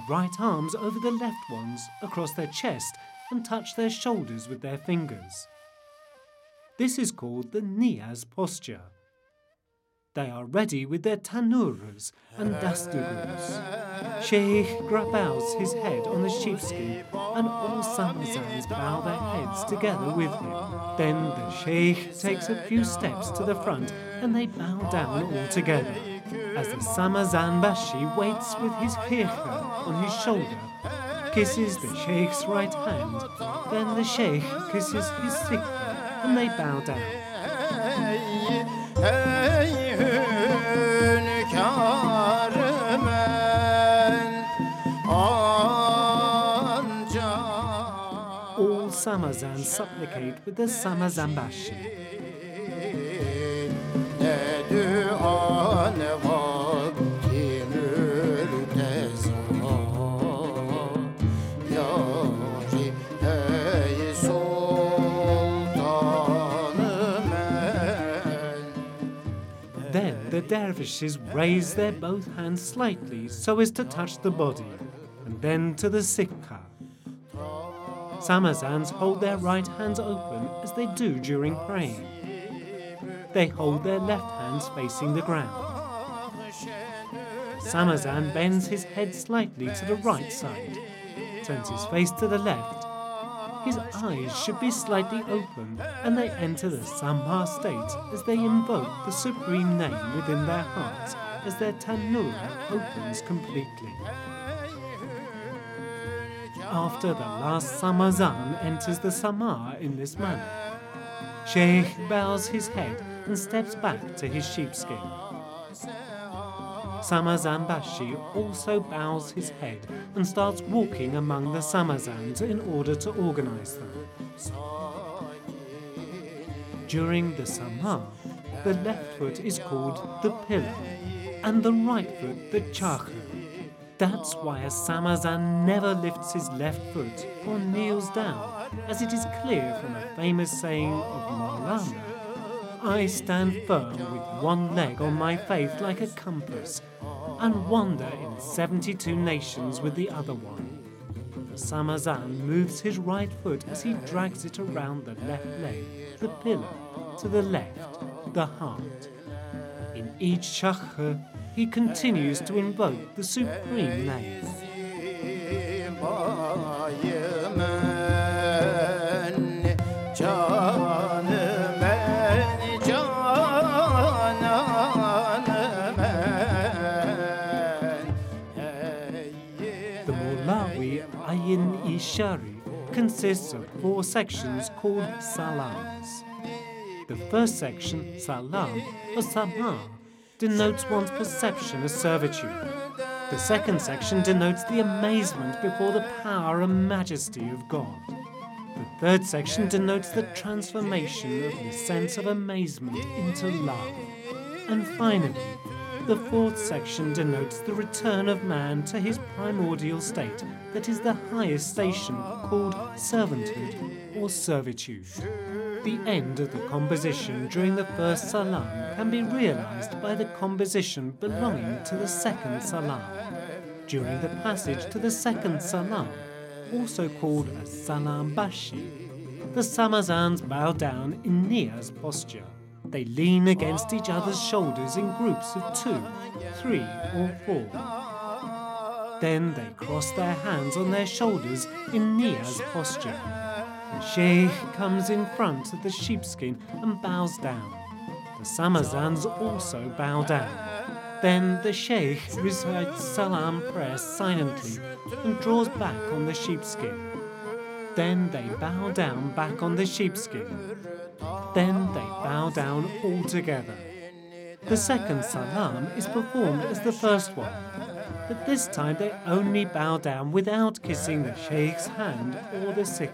right arms over the left ones across their chest and touch their shoulders with their fingers. This is called the niyaz posture. They are ready with their tanuras and dasturus. Sheikh bows his head on the sheepskin and all Samazans bow their heads together with him. Then the Sheikh takes a few steps to the front and they bow down all together. As the Samazan Bashi waits with his khirkha on his shoulder, kisses the Sheikh's right hand, then the Sheikh kisses his sikha and they bow down. All Samazans supplicate with the Samazan Bashi. Then the dervishes raise their both hands slightly so as to touch the body, and then to the sikha. Samazans hold their right hands open as they do during praying. They hold their left hands facing the ground. Samazan bends his head slightly to the right side, turns his face to the left. His eyes should be slightly open and they enter the Samha state as they invoke the supreme name within their hearts as their tanura opens completely. After the last Samazan enters the Sama in this manner, Sheikh bows his head and steps back to his sheepskin. Samazan Bashi also bows his head and starts walking among the Samazans in order to organize them. During the Sama, the left foot is called the pillar and the right foot the chakra. That's why a Samazan never lifts his left foot or kneels down, as it is clear from a famous saying of MEVLANA, "I stand firm with one leg on my faith like a compass, and wander in 72 nations with the other one." The Samazan moves his right foot as he drags it around the left leg, the pillar, to the left, the heart. In each chakra, he continues to invoke the supreme name. The Mawlawi Ayin-i Sharif consists of 4 sections called salams. The first section, salam, or sama, denotes one's perception of servitude. The second section denotes the amazement before the power and majesty of God. The third section denotes the transformation of the sense of amazement into love. And finally, the fourth section denotes the return of man to his primordial state, that is the highest station, called servanthood or servitude. The end of the composition during the first salam can be realized by the composition belonging to the second salam. During the passage to the second salam, also called a salam bashi, the Samazans bow down in niyaz posture. They lean against each other's shoulders in groups of 2, 3, or 4. Then they cross their hands on their shoulders in niyaz posture. The Sheikh comes in front of the sheepskin and bows down. The Samazans also bow down. Then the Sheikh recites salam prayer silently and draws back on the sheepskin. Then they bow down back on the sheepskin. Then they bow down all together. The second salam is performed as the first one, but this time they only bow down without kissing the Sheikh's hand or the sikha.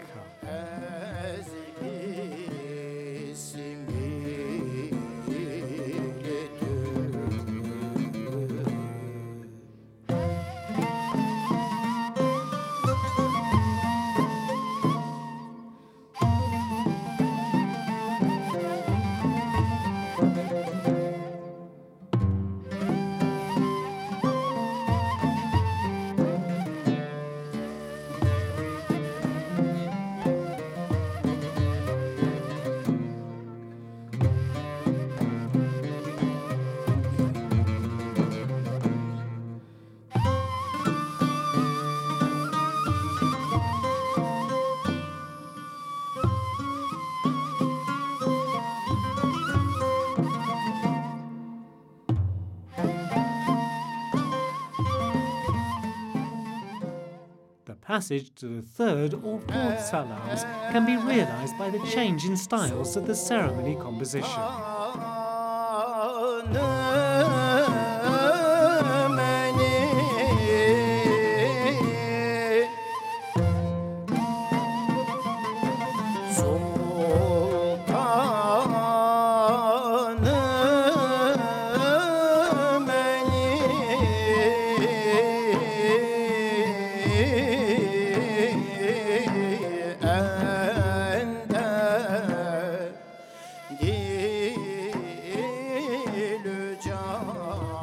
passage to the third or fourth salams can be realized by the change in styles of the ceremony composition.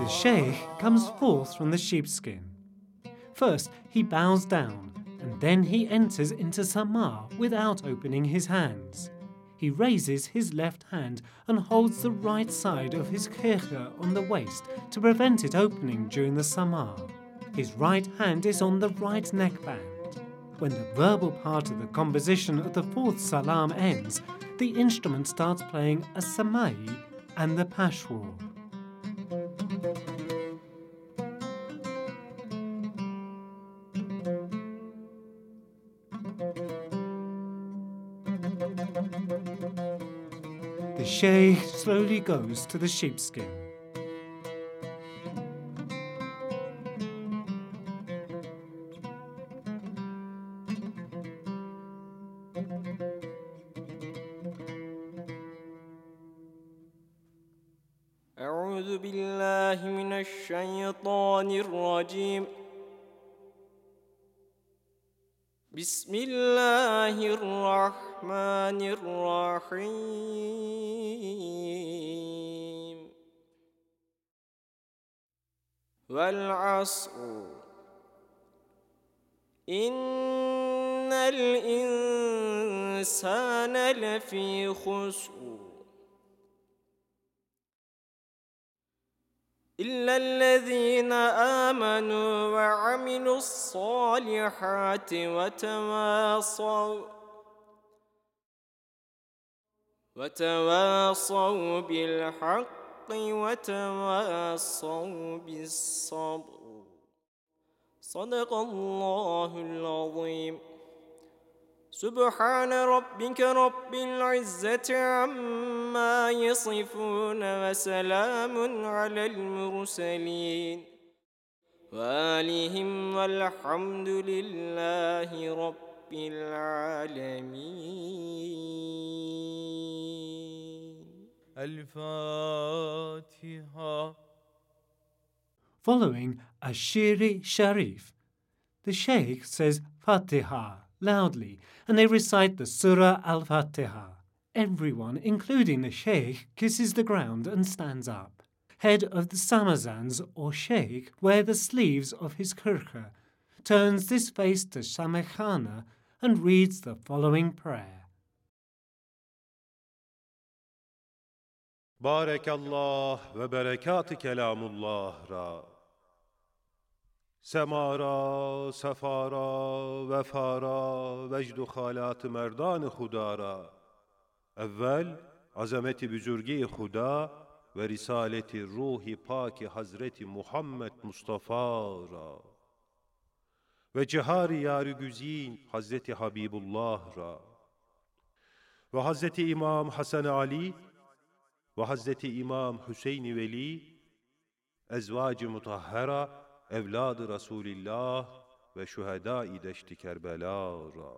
The sheikh comes forth from the sheepskin. First, he bows down, and then he enters into Sama without opening his hands. He raises his left hand and holds the right side of his khirkha on the waist to prevent it opening during the Sama. His right hand is on the right neckband. When the verbal part of the composition of the fourth salam ends, the instrument starts playing a samai and the pashwa. The sheikh slowly goes to the sheepskin. أعوذ بالله من الشيطان الرجيم. بسم الله الرحمن الرحيم. والعصر إن الإنسان لفي خسر إلا الذين آمنوا وعملوا الصالحات وتواصوا بالحق وتواصوا بالصبر. صدق الله العظيم. سبحان ربك رب العزة عما يصفون وسلام على المرسلين وآلهم والحمد لله رب العالمين. الفاتحة. Following a Shiri Sharif, the sheikh says Fatiha loudly, and they recite the Surah Al-Fatiha. Everyone, including the sheikh, kisses the ground and stands up. Head of the Samazans or sheikh, wear the sleeves of his khirkha, turns this face to Shamekhana and reads the following prayer. Barakallah ve berekatı kelamullah ra. Semara, sefara, vefara, vecdu halat-ı merdan-ı Khudara. Evvel, azameti büzürgi-i Khuda ve risaleti ruhi paki Hazreti Muhammed Mustafa ra. Ve cihari yar-ı güzin Hazreti Habibullah ra. Ve Hazreti İmam Hasan Ali ve Hazreti İmam Hüseyin Veli, ezvac-ı mutahhara, evlad-ı Resulillah ve şühedâ-i deşt-i Kerbela ra.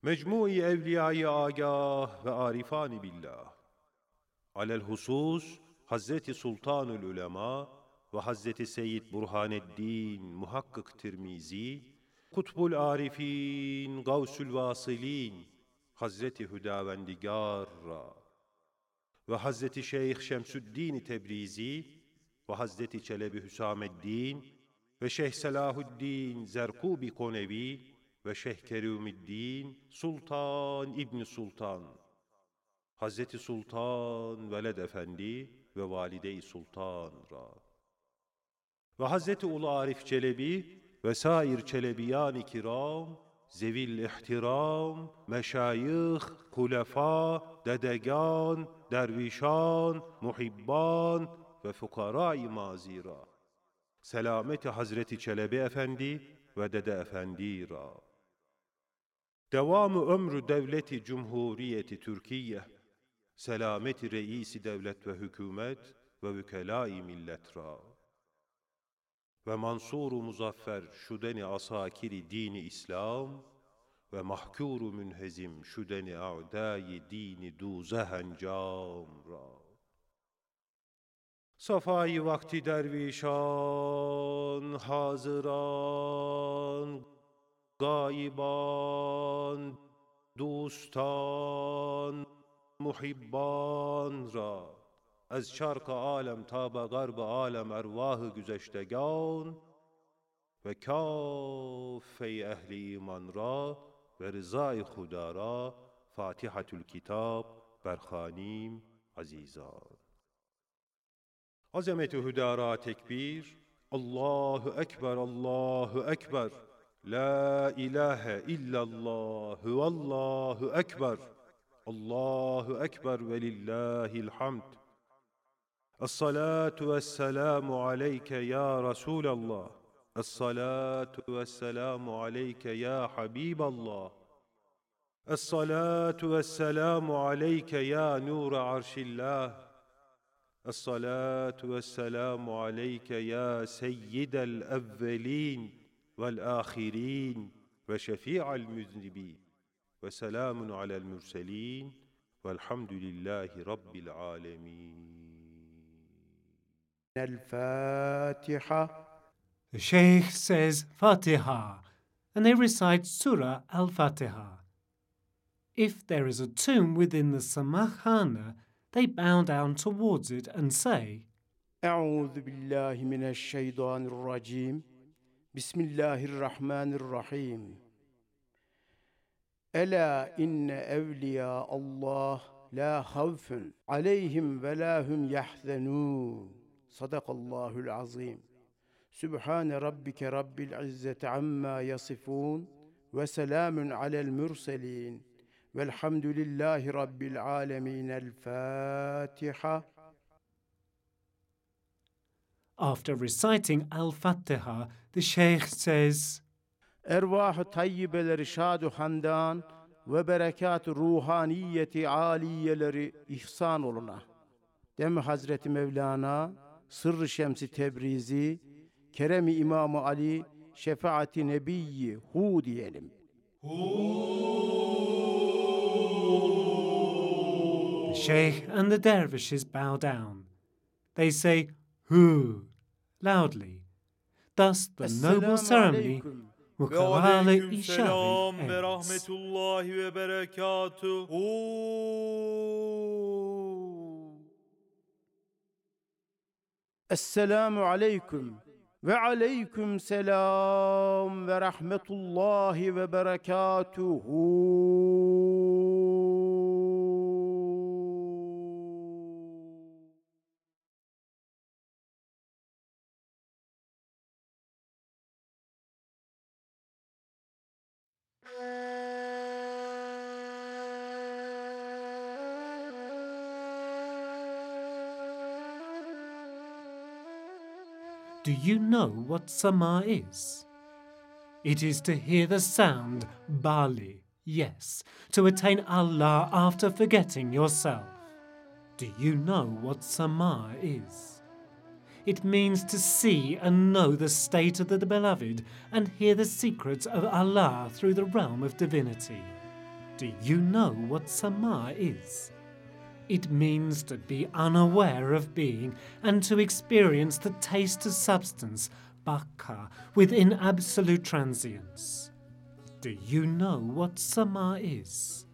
Mecmu-i evliya-i agah ve arifan-ı billah. Alelhusus Hazreti Sultanül Ulema ve Hazreti Seyyid Burhaneddin Muhakkık Tirmizi, Kutbul Arifin, Gavsül Vasilin, Hazreti Hüdavendigar ra. Ve Hazreti Şeyh Şemsüddin Tebrizi ve Hazreti Çelebi Hüsameddin ve Şeyh Selahuddin Zerkubi Konevi ve Şeyh Kerimiddin Sultan İbni Sultan, Hazreti Sultan Veled Efendi ve Valide-i Sultan ra. Ve Hazreti Ulu Arif Çelebi ve sair Çelebiyan-ı kiram, zevil ihtiram, meşayih, kulefa, dedegan, dervişan, muhibban ve fukara-i mazira. Selameti Hazreti Çelebi Efendi ve Dede Efendi ra. Devamı ömrü devleti Cumhuriyeti Türkiye, selameti reisi devlet ve hükümet ve vükela-i millet ra. Ve mansur-u muzaffer şudeni asakiri dini İslam ve mahkûr-u münhezim şudeni a'dâ-i dini dûzeh encam ra. Safai vakti dervişan, hazıran, gaiban, dostan, muhibban ra. از شرق عالم تا به غرب عالم ارواح گذشتگان و کافه اهل ایمان را و رضای خدا را فاتحة الکتاب برخوانیم عزیزان. عظمت هدی را تکبیر، الله اکبر الله اکبر، لا اله الا الله والله اکبر، الله اکبر ولله الحمد. الصلاة والسلام عليك يا رسول الله، الصلاة والسلام عليك يا حبيب الله، الصلاة والسلام عليك يا نور عرش الله، الصلاة والسلام عليك يا سيد الأولين والآخرين وشفيع المذنبين، وسلام على المرسلين والحمد لله رب العالمين. الفاتحة. The Sheikh says Fatiha, and they recite Surah Al-Fatiha. If there is a tomb within the Samahana, they bow down towards it and say, أعوذ بالله من الشيطان الرجيم. بسم الله الرحمن الرحيم. ألا إن أولياء الله لا خوف عليهم ولا هم يحزنون. صدق الله العظيم. سبحان ربك رب العزة عما يصفون وسلام على المرسلين والحمد لله رب العالمين. الفاتحة. After reciting Al-Fatiha, the Sheikh says, Ervah-ı tayyibeleri şad-ı hamdan ve berekat-ı ruhaniyeti aliyeleri ihsan oluna. Dem Hazreti Mevlana, Sırrı Şems-i Tebrizi, Kerem-i İmam-ı Ali, Şefaat-i Nebiyyi Hu diyelim. The Sheikh and the dervishes bow down. They say, Hu, loudly. Thus the noble ceremony, Mukarale Selam ve Ishari, ends. rahmetullahi ve berekatuhu. Esselamu aleyküm ve aleyküm selam ve rahmetullahi ve berekatuhu. Do you know what Sama is? It is to hear the sound, Bali, yes, to attain Allah after forgetting yourself. Do you know what Sama is? It means to see and know the state of the beloved and hear the secrets of Allah through the realm of divinity. Do you know what Sama is? It means to be unaware of being and to experience the taste of substance, baka, within absolute transience. Do you know what Sama is?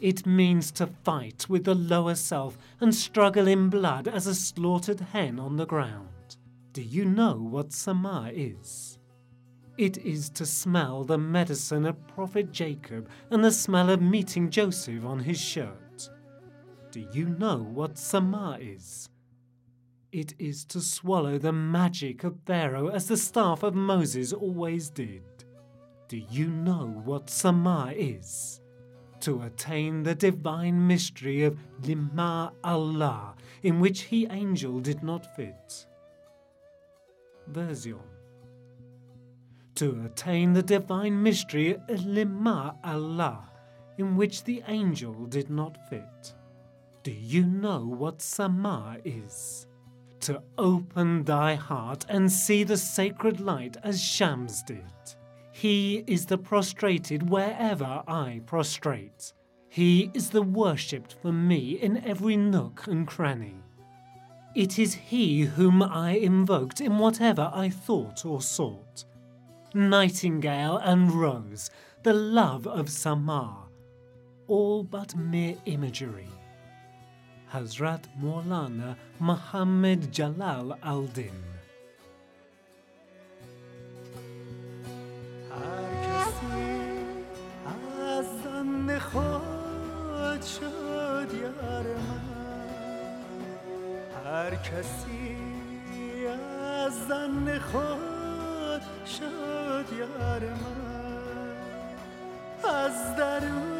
It means to fight with the lower self and struggle in blood as a slaughtered hen on the ground. Do you know what Sama is? It is to smell the medicine of Prophet Jacob and the smell of meeting Joseph on his shirt. Do you know what Sama is? It is to swallow the magic of Pharaoh as the staff of Moses always did. Do you know what Sama is? To attain the divine mystery of Lima Allah, in which he angel did not fit. Version. to attain the divine mystery Lima Allah, in which the angel did not fit. Do you know what Sama is? To open thy heart and see the sacred light as Shams did. He is the prostrated wherever I prostrate. He is the worshipped for me in every nook and cranny. It is he whom I invoked in whatever I thought or sought. Nightingale and rose, the love of Sama, all but mere imagery. Hazrat Maulana Muhammad Jalal al-Din. هر کسی از ظن خود شد یار من از درون